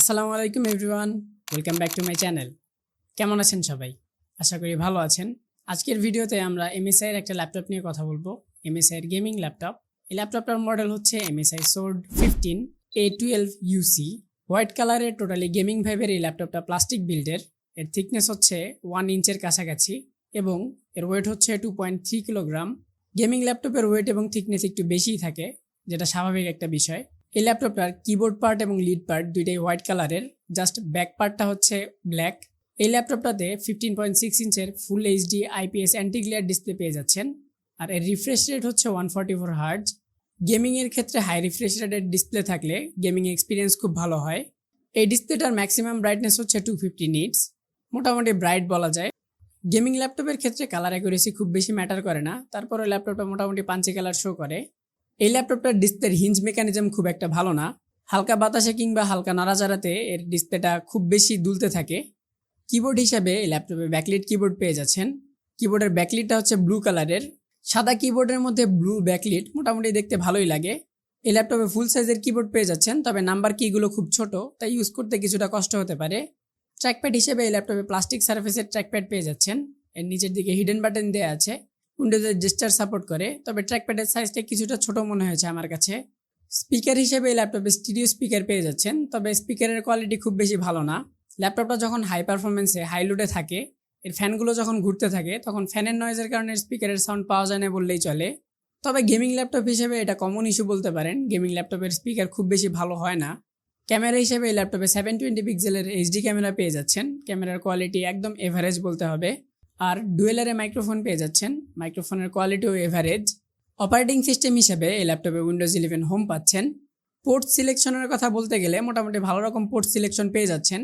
আসসালামু আলাইকুম everyone, welcome back to my channel. কেমন আছেন সবাই? আশা করি ভালো আছেন। আজকের ভিডিওতে আমরা এমএসআই এর একটা ল্যাপটপ নিয়ে কথা বলবো। এমএসআই এর গেমিং ল্যাপটপ। এই ল্যাপটপটার মডেল হচ্ছে MSI Sword 15 A12 UC। White কালারের টোটালি গেমিং ভাইবের এই ল্যাপটপটা প্লাস্টিক বিল্ডের। এর থিকনেস হচ্ছে 1 ইঞ্চের কাছাকাছি এবং এর ওয়েট হচ্ছে 2.3 কিলোগ্রাম। গেমিং ল্যাপটপের ওয়েট এবং থিকনেস একটু বেশিই থাকে, যেটা স্বাভাবিক একটা বিষয়। এই ল্যাপটপটার কিবোর্ড পার্ট এবং লিড পার্ট দুইটাই হোয়াইট কালারের, জাস্ট ব্যাক পার্টটা হচ্ছে ব্ল্যাক। এই ল্যাপটপটাতে 15.6 ইঞ্চের full HD IPS anti glare display পেয়ে যাচ্ছেন, আর এর রিফ্রেশ রেট হচ্ছে 144 হার্জ। গেমিংয়ের ক্ষেত্রে হাই রিফ্রেশ রেটের ডিসপ্লে থাকলে গেমিং এক্সপিরিয়েন্স খুব ভালো হয়। এই ডিসপ্লেটার ম্যাক্সিমাম ব্রাইটনেস হচ্ছে 250 নিটস, মোটামুটি ব্রাইট বলা যায়। গেমিং ল্যাপটপের ক্ষেত্রে কালার অ্যাকুরেসি খুব বেশি ম্যাটার করে না, তারপরে ল্যাপটপটা মোটামুটি পাঞ্চি কালার শো করে। এই ল্যাপটপটার ডিসপ্লের হিঞ্জ মেকানিজম খুব একটা ভালো না, হালকা বাতাসে কিংবা হালকা নাড়াচাড়াতে এর ডিসপ্লেটা খুব বেশি দুলতে থাকে। কিবোর্ড হিসাবে এই ল্যাপটপে ব্যাকলিট কিবোর্ড পেয়ে যাচ্ছেন। কিবোর্ডের ব্যাকলিটটা হচ্ছে ব্লু কালারের। সাদা কিবোর্ডের মধ্যে ব্লু ব্যাকলিট মোটামুটি দেখতে ভালোই লাগে। এই ল্যাপটপে ফুল সাইজের কিবোর্ড পেয়ে যাচ্ছেন, তবে নাম্বার কিগুলো খুব ছোট, তাই ইউজ করতে কিছুটা কষ্ট হতে পারে। ট্র্যাকপ্যাড হিসেবে এই ল্যাপটপে প্লাস্টিক সারফেসের ট্র্যাকপ্যাড পেয়ে যাচ্ছেন। এর নিচের দিকে হিডেন বাটন দেওয়া আছে, উইন্ডোজের জেস্টার সাপোর্ট করে, তবে ট্র্যাকপ্যাডের সাইজটা কিছুটা ছোট মনে হয়েছে আমার কাছে। স্পিকার হিসেবে এই ল্যাপটপে স্টিরিও স্পিকার পেয়ে যাচ্ছেন, তবে স্পিকারের কোয়ালিটি খুব বেশি ভালো না। ল্যাপটপটা যখন হাই পারফরমেন্সে হাই লোডে থাকে, এর ফ্যানগুলো যখন ঘুরতে থাকে তখন ফ্যানের নয়েজের কারণে স্পিকারের সাউন্ড পাওয়া যায় না বললেই চলে। তবে গেমিং ল্যাপটপ হিসেবে এটা কমন ইস্যু বলতে পারেন, গেমিং ল্যাপটপের স্পিকার খুব বেশি ভালো হয় না। ক্যামেরা হিসেবে এই ল্যাপটপে 720 পিক্সেলের এইচডি ক্যামেরা পেয়ে যাচ্ছেন। ক্যামেরার কোয়ালিটি একদম এভারেজ বলতে হবে। আর ডুয়েলারে মাইক্রোফোন পেয়ে যাচ্ছেন, মাইক্রোফোনের কোয়ালিটিও এভারেজ। অপারেটিং সিস্টেম হিসেবে এই ল্যাপটপে উইন্ডোজ 11 হোম পাচ্ছেন। পোর্ট সিলেকশনের কথা বলতে গেলে মোটামুটি ভালো রকম পোর্ট সিলেকশন পেয়ে যাচ্ছেন।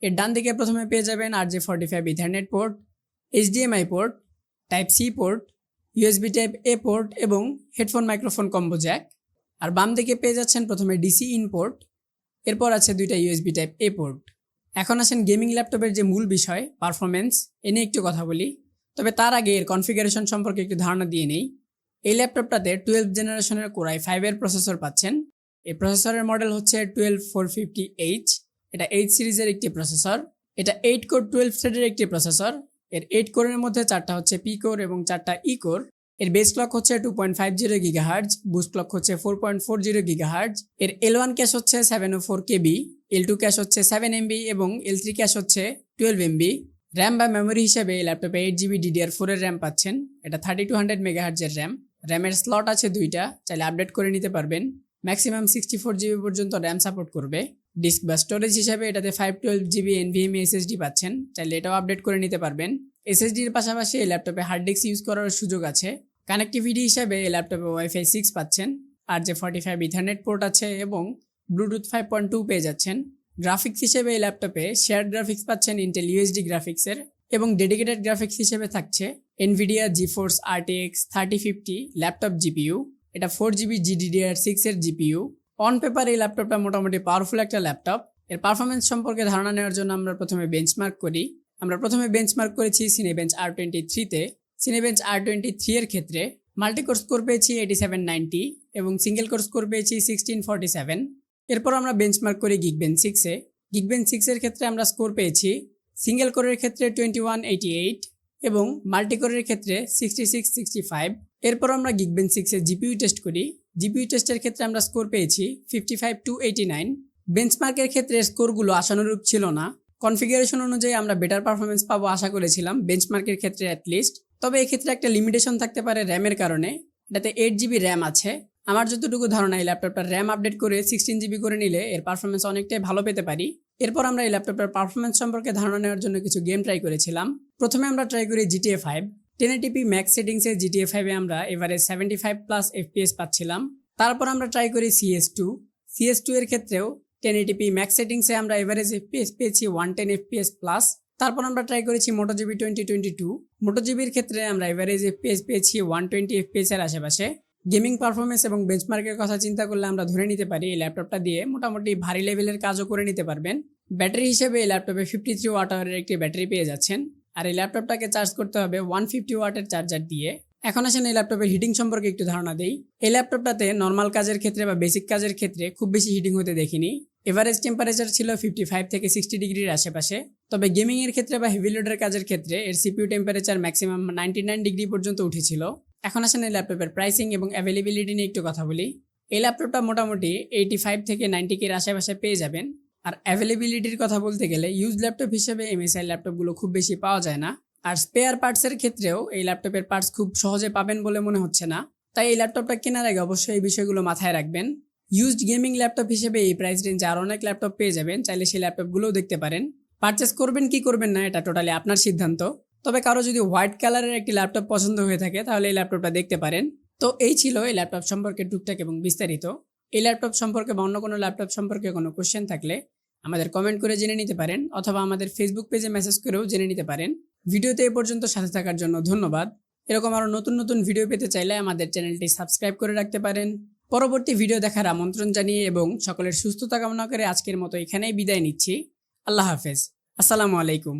এর ডান দিকে প্রথমে পেয়ে যাবেন RJ45 ethernet port, HDMI port, type C port, USB type A port এবং হেডফোন মাইক্রোফোন কম্বো জ্যাক। আর বাম দিকে পেয়ে যাচ্ছেন প্রথমে ডিসি ইন পোর্ট, এরপর আছে দুইটা USB টাইপ A পোর্ট। এখন আসেন গেমিং ল্যাপটপের যে মূল বিষয় পারফরমেন্স, এ নিয়ে একটু কথা বলি। তবে তার আগে এর কনফিগারেশন সম্পর্কে একটু ধারণা দিয়ে নেই। এই ল্যাপটপটাতে 12 জেনারেশনের Core i5 এর প্রসেসর পাচ্ছেন। এই প্রসেসরের মডেল হচ্ছে 12450H। এটা 8 সিরিজের একটি প্রসেসর। এটা 8 কোর 12 থ্রেডের একটি প্রসেসর। এর 8 কোরের মধ্যে 4টা হচ্ছে পি কোর এবং 4টা ই কোর। এর বেস ক্লক হচ্ছে 2.50 গিগাহার্জ, বুস্ট ক্লক হচ্ছে 4.40 গিগাহার্জ। এর L1 ক্যাশ হচ্ছে 704 KB, L2 ক্যাশ হচ্ছে 7 MB এবং L3 ক্যাশ হচ্ছে 12 MB। র্যাম বা মেমোরি হিসেবে এই ল্যাপটপে 8GB DDR4 এর র্যাম পাচ্ছেন। এটা 3200 মেগাহার্জের র্যাম। র্যামের স্লট আছে দুইটা, চাইলে আপডেট করে নিতে পারবেন। ম্যাক্সিমাম 64GB পর্যন্ত র্যাম সাপোর্ট করবে। ডিস্ক বা স্টোরেজ হিসেবে এটাতে 512GB NVMe SSD পাচ্ছেন, চাইলে এটাও আপডেট করে নিতে পারবেন। SSDর পাশাপাশি এই ল্যাপটপে হার্ড ডিস্ক ইউজ করার সুযোগ আছে। কানেক্টিভিটি হিসাবে এই ল্যাপটপে Wi-Fi 6 পাচ্ছেন, RJ45 ইথারনেট পোর্ট আছে এবং ব্লুটুথ 5.2 পেয়ে যাচ্ছেন। গ্রাফিক্স হিসেবে এই ল্যাপটপে শেয়ার গ্রাফিক্স পাচ্ছেন ইন্টেল UHD গ্রাফিক্সের, এবং ডেডিকেটেড গ্রাফিক্স হিসেবে থাকছে NVIDIA GeForce RTX 3050 laptop GPU। এটা 4GB GDDR6 এর GPU। অন পেপার এই ল্যাপটপটা মোটামুটি পাওয়ারফুল একটা ল্যাপটপ। এর পারফরমেন্স সম্পর্কে ধারণা নেওয়ার জন্য আমরা প্রথমে বেঞ্চমার্ক করি। আমরা প্রথমে বেঞ্চমার্ক করেছি সিনেবেঞ্চ R23-তে। সিনেবেঞ্চ R23 এর ক্ষেত্রে মাল্টিকোর স্কোর পেয়েছি 8790 এবং সিঙ্গেল কোর স্কোর পেয়েছি 1647। এরপর আমরা বেঞ্চমার্ক করি Geekbench 6-এ। Geekbench 6 এর ক্ষেত্রে আমরা স্কোর পেয়েছি সিঙ্গেল কোরের ক্ষেত্রে 2188 এবং মাল্টিকোরের ক্ষেত্রে 6665। এরপর আমরা Geekbench 6-এ জিপিইউ টেস্ট করি। জিপিইউ টেস্টের ক্ষেত্রে আমরা স্কোর পেয়েছি 55-89। বেঞ্চমার্কের ক্ষেত্রে স্কোরগুলো আশানুরূপ ছিল না। কনফিগারেশন অনুযায়ী আমরা বেটার পারফরমেন্স পাবো আশা করেছিলাম বেঞ্চমার্কের ক্ষেত্রে অ্যাটলিস্ট। তবে এক্ষেত্রে একটা লিমিটেশন থাকতে পারে র্যামের কারণে। এটাতে 8GB র্যাম আছে। আমার যতটুকু ধারণা এই ল্যাপটপটার র্যাম আপডেট করে 16GB করে নিলে এর পারফরমেন্স অনেকটাই ভালো পেতে পারি। এরপর আমরা এই ল্যাপটপটার পারফরমেন্স সম্পর্কে ধারণা নেওয়ার জন্য কিছু গেম ট্রাই করেছিলাম। প্রথমে আমরা ট্রাই করি GTA 5। 1080p ম্যাক্স সেটিংসে GTA 5-এ আমরা এভারেজ 75+ FPS পাচ্ছিলাম। তারপর আমরা ট্রাই করি CS2 এর ক্ষেত্রেও 1080p ম্যাক্স সেটিংসে আমরা এভারেজ FPS পেয়েছি 110 FPS প্লাস। তারপর আমরা ট্রাই করেছি MotoGP 2022। MotoGPর ক্ষেত্রে আমরা এভারেজ FPS পেয়েছি 120 FPS এর আশেপাশে। গেমিং পারফরমেন্স এবং বেঞ্চমার্কের কথা চিন্তা করলে আমরা ধরে নিতে পারি এই ল্যাপটপটা দিয়ে মোটামুটি ভারী লেভেলের কাজও করে নিতে পারবেন। ব্যাটারি হিসেবে এই ল্যাপটপে 53 ওয়াট আওয়ারের একটি ব্যাটারি পেয়ে যাচ্ছেন, আর এই ল্যাপটপটাকে চার্জ করতে হবে 150 ওয়াটের চার্জার দিয়ে। এখন আসেন এই ল্যাপটপের হিটিং সম্পর্কে একটু ধারণা দেই। এই ল্যাপটপটাতে নর্মাল কাজের ক্ষেত্রে বা বেসিক কাজের ক্ষেত্রে খুব বেশি হিটিং হতে দেখিনি। এভারেজ টেম্পারেচার ছিল 55 থেকে 60 ডিগ্রির আশেপাশে। তবে গেমিংয়ের ক্ষেত্রে বা হেভি লোডের কাজের ক্ষেত্রে এর সিপিইউ টেম্পারেচার ম্যাক্সিমাম 99 ডিগ্রি পর্যন্ত উঠেছিল। এখন আসেন এই ল্যাপটপের প্রাইসিং এবং অ্যাভেলেবিলিটি নিয়ে একটু কথা বলি। এই ল্যাপটপটা মোটামুটি 85 থেকে 90 এর আশেপাশে পেয়ে যাবেন। আর অ্যাভেলেবিলিটির কথা বলতে গেলে ইউজ ল্যাপটপ হিসেবে এমএসআই ল্যাপটপগুলো খুব বেশি পাওয়া যায় না। আর স্পেয়ার পার্টসের ক্ষেত্রেও এই ল্যাপটপের পার্টস খুব সহজে পাবেন বলে মনে হচ্ছে না। তাই এই ল্যাপটপটা কেনার আগে অবশ্যই এই বিষয়গুলো মাথায় রাখবেন। ইউজড গেমিং ল্যাপটপ হিসেবে এই প্রাইস রেঞ্জে আরও অনেক ল্যাপটপ পেয়ে যাবেন, চাইলে সেই ল্যাপটপগুলোও দেখতে পারেন। পারচেস করবেন কি করবেন না এটা টোটালি আপনার সিদ্ধান্ত। তবে কারো যদি হোয়াইট কালারের একটি ল্যাপটপ পছন্দ হয়ে থাকে তাহলে এই ল্যাপটপটা দেখতে পারেন। তো এই ছিল এই ল্যাপটপ সম্পর্কে টুকটাক এবং বিস্তারিত। এই ল্যাপটপ সম্পর্কে বা অন্য কোনো ল্যাপটপ সম্পর্কে কোনো কোশ্চেন থাকলে আমাদের কমেন্ট করে জেনে নিতে পারেন, অথবা আমাদের ফেসবুক পেজে মেসেজ করেও জেনে নিতে পারেন। ভিডিওতে এ পর্যন্ত সাথে থাকার জন্য ধন্যবাদ। এরকম আরও নতুন নতুন ভিডিও পেতে চাইলে আমাদের চ্যানেলটি সাবস্ক্রাইব করে রাখতে পারেন। পরবর্তী ভিডিও দেখার আমন্ত্রণ জানিয়ে এবং সকলের সুস্থতা কামনা করে আজকের মতো এখানেই বিদায় নিচ্ছি। আল্লাহ হাফেজ। আসসালামু আলাইকুম।